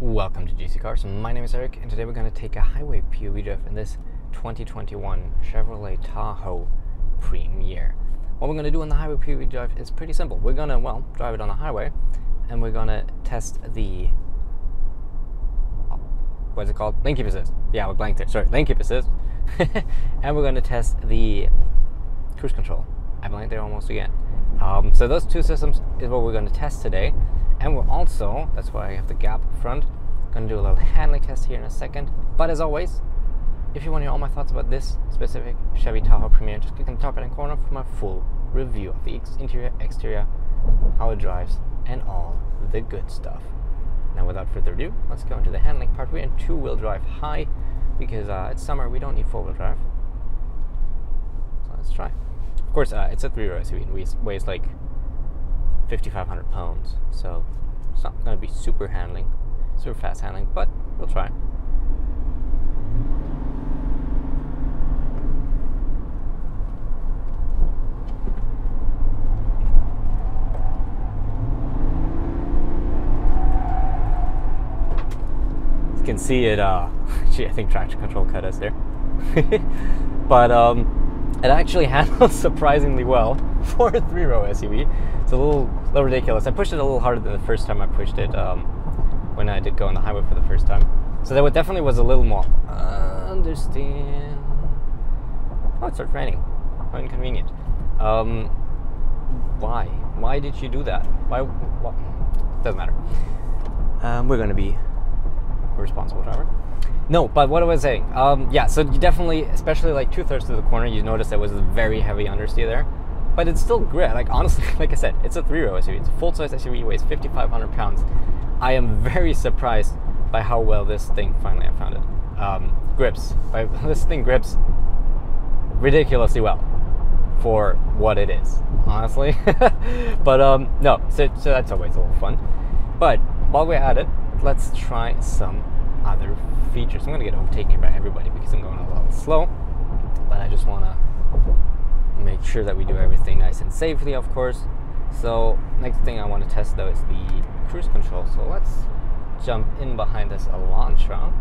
Welcome to GCCars. My name is Eric, and today we're going to take a highway POV drive in this 2021 Chevrolet Tahoe Premier. What we're going to do on the highway POV drive is pretty simple. We're going to, well, drive it on the highway, and we're going to test the, what's it called? Lane keep assist. Yeah, we blanked it. Sorry, lane keep assist. And we're going to test the cruise control. I blanked there almost again. So those two systems is what we're going to test today. And we're also, that's why I have the gap up front, going to do a little handling test here in a second. But as always, if you want to hear all my thoughts about this specific Chevy Tahoe Premier, just click on the top right hand corner for my full review of the interior, exterior, how it drives, and all the good stuff. Now without further ado, let's go into the handling part. We're in two-wheel drive high because it's summer, we don't need four-wheel drive. So let's try. Of course, it's a three-row SUV and weighs like 5,500 pounds, so it's not going to be super fast handling, but we'll try. You can see it, gee, I think traction control cut us there. But it actually handles surprisingly well for a three-row SUV. It's a little ridiculous. I pushed it a little harder than the first time I pushed it when I did go on the highway for the first time. So that definitely was a little more understand. Oh, it starts raining. How inconvenient. Why? Why did you do that? Why? Well, doesn't matter. We're going to be a responsible driver. No, but what I was saying, yeah, so you definitely, especially like 2/3 to the corner, you notice there was a very heavy understeer there. But it's still great. Like, honestly, like I said, it's a three-row SUV. It's a full-size SUV, weighs 5,500 pounds. I am very surprised by how well this thing, finally I found it, grips. This thing grips ridiculously well for what it is, honestly. But, no, so that's always a little fun. But while we're at it, let's try some other features. I'm going to get overtaken by everybody because I'm going a little slow. But I just want to make sure that we do everything nice and safely, of course. So next thing I want to test though is the cruise control. So let's jump in behind this Elantra.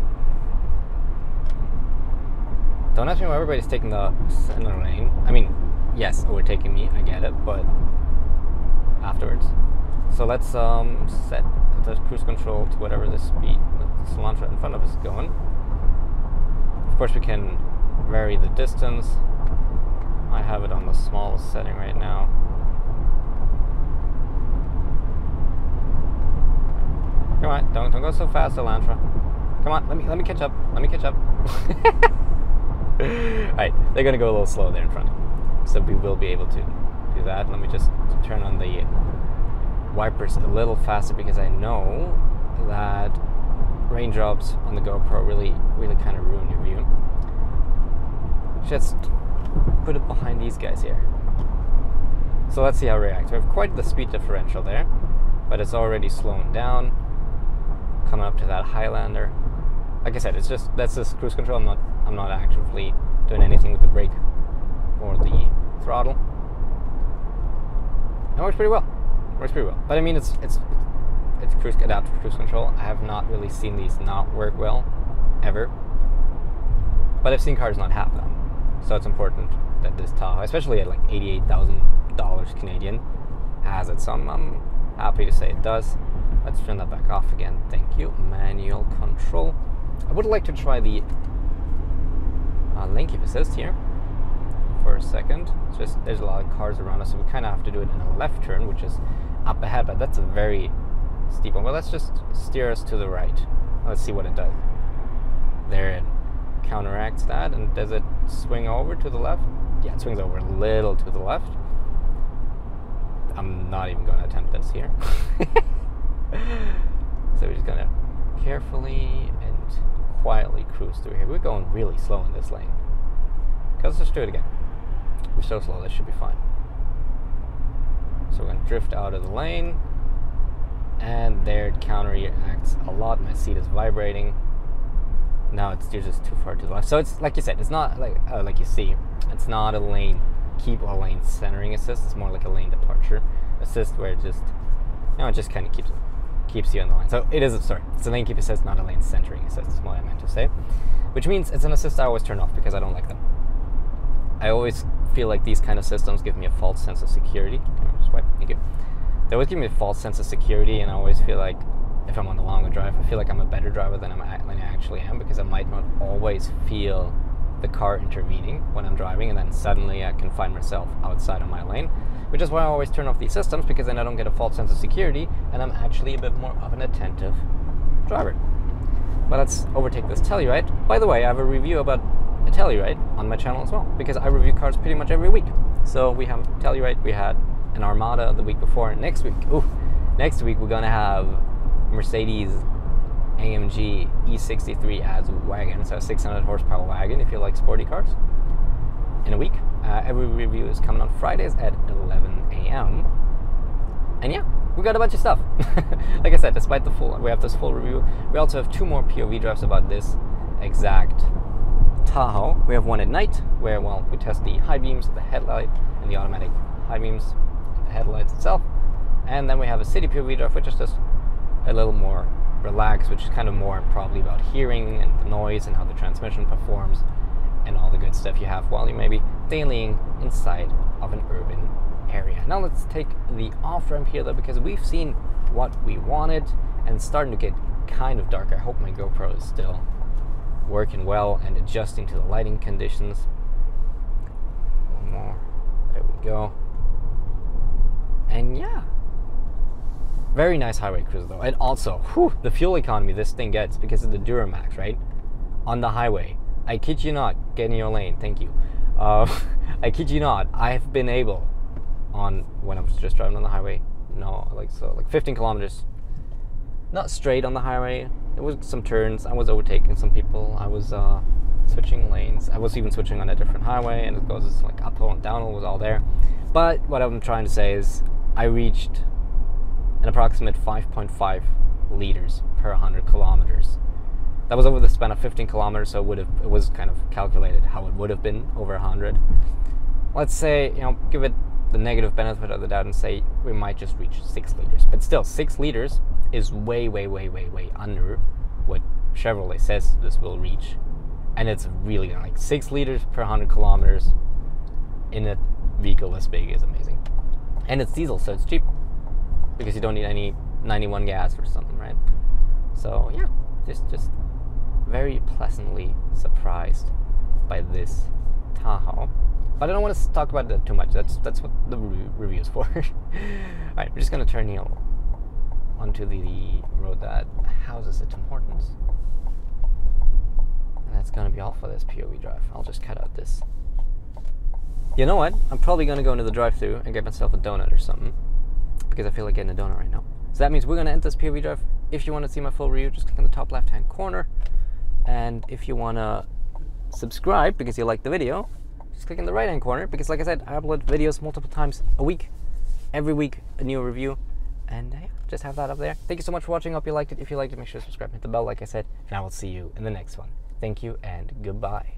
Don't ask me why everybody's taking the center lane. I mean, yes, overtaking me, I get it, but afterwards. So let's set the cruise control to whatever the speed that this Elantra in front of us is going. Of course we can vary the distance. I have it on the smallest setting right now. Come on, don't go so fast, Elantra. Come on, let me catch up. Let me catch up. Alright, they're gonna go a little slow there in front. So we will be able to do that. Let me just turn on the wipers a little faster because I know that raindrops on the GoPro really kind of ruin your view. Just put it behind these guys here. So let's see how it reacts. We have quite the speed differential there, but it's already slowing down, coming up to that Highlander. Like I said, it's just, that's this cruise control. I'm not actively doing anything with the brake or the throttle. It works pretty well. But I mean, it's cruise adaptive cruise control. I have not really seen these not work well ever, but I've seen cars not have them. So it's important that this Tahoe, especially at like $88,000 Canadian, has it. So I'm happy to say it does. Let's turn that back off again. Thank you. Manual control. I would like to try the lane keep assist here for a second. It's just there's a lot of cars around us, so we kind of have to do it in a left turn, which is up ahead, but that's a very steep one. Well, let's just steer us to the right. Let's see what it does. There it counteracts that, and does it swing over to the left? Yeah, it swings over a little to the left. I'm not even going to attempt this here. So we're just going to carefully and quietly cruise through here. We're going really slow in this lane. Okay, let's just do it again. We're so slow, this should be fine. So we're going to drift out of the lane, and there it counteracts a lot. My seat is vibrating. Now it's just too far to the left. So it's like you said, it's not like you see, it's not a lane centering assist. It's more like a lane departure assist where it just, it just kind of keeps it keeps you in the lane. So it is, sorry, it's a lane keep assist, not a lane centering assist, is what I meant to say. Which means it's an assist I always turn off because I don't like them. I always feel like these kind of systems give me a false sense of security. Swipe, thank you. They always give me a false sense of security, and I always feel like if I'm on the longer drive, I feel like I'm a better driver than I actually am, because I might not always feel the car intervening when I'm driving, and then suddenly I can find myself outside of my lane, which is why I always turn off these systems, because then I don't get a false sense of security, and I'm actually a bit more of an attentive driver. But let's overtake this Telluride. By the way, I have a review about a Telluride on my channel as well, because I review cars pretty much every week. So we have Telluride, we had an Armada the week before, and next week we're gonna have Mercedes AMG E63 as wagon, so a 600 horsepower wagon if you like sporty cars. In a week, every review is coming on Fridays at 11 a.m. And yeah, we got a bunch of stuff. Like I said, despite we have this full review, we also have 2 more POV drives about this exact Tahoe. We have one at night where, well, we test the high beams, the headlight, and the automatic high beams, the headlights itself. And then we have a city POV drive, which is just a little more relaxed, which is kind of more probably about hearing and the noise and how the transmission performs and all the good stuff you have while you may be dailying inside of an urban area. Now let's take the off-ramp here though, because we've seen what we wanted and it's starting to get kind of dark. I hope my GoPro is still working well and adjusting to the lighting conditions. One more. There we go. And yeah, very nice highway cruiser though. And also, the fuel economy this thing gets because of the Duramax, right? On the highway. I kid you not, get in your lane, thank you. I kid you not, I've been able, when I was just driving on the highway, like 15 kilometers, not straight on the highway, it was some turns, I was overtaking some people, I was switching lanes, I was even switching on a different highway, and it goes like uphill and downhill, was all there. But what I'm trying to say is, I reached an approximate 5.5 liters per 100 kilometers. That was over the span of 15 kilometers, so it was kind of calculated how it would have been over 100. Let's say, give it the negative benefit of the doubt and say we might just reach 6 liters. But still, 6 liters is way, way, way, way, way under what Chevrolet says this will reach. And it's really like 6 liters per 100 kilometers in a vehicle this big is amazing. And it's diesel, so it's cheap, because you don't need any 91 gas or something, right? So yeah, just very pleasantly surprised by this Tahoe. But I don't want to talk about that too much. That's what the review is for. Alright, we're just going to turn here onto the road that houses the Tim Hortons. And that's going to be all for this POV drive. I'll just cut out this. You know what? I'm probably going to go into the drive-thru and get myself a donut or something, because I feel like getting a donut right now. So that means we're going to end this POV drive. If you want to see my full review, just click on the top left-hand corner. And if you want to subscribe because you like the video, just click in the right-hand corner, because like I said, I upload videos multiple times a week. Every week, a new review. And yeah, just have that up there. Thank you so much for watching. Hope you liked it. If you liked it, make sure to subscribe and hit the bell, like I said. And I will see you in the next one. Thank you and goodbye.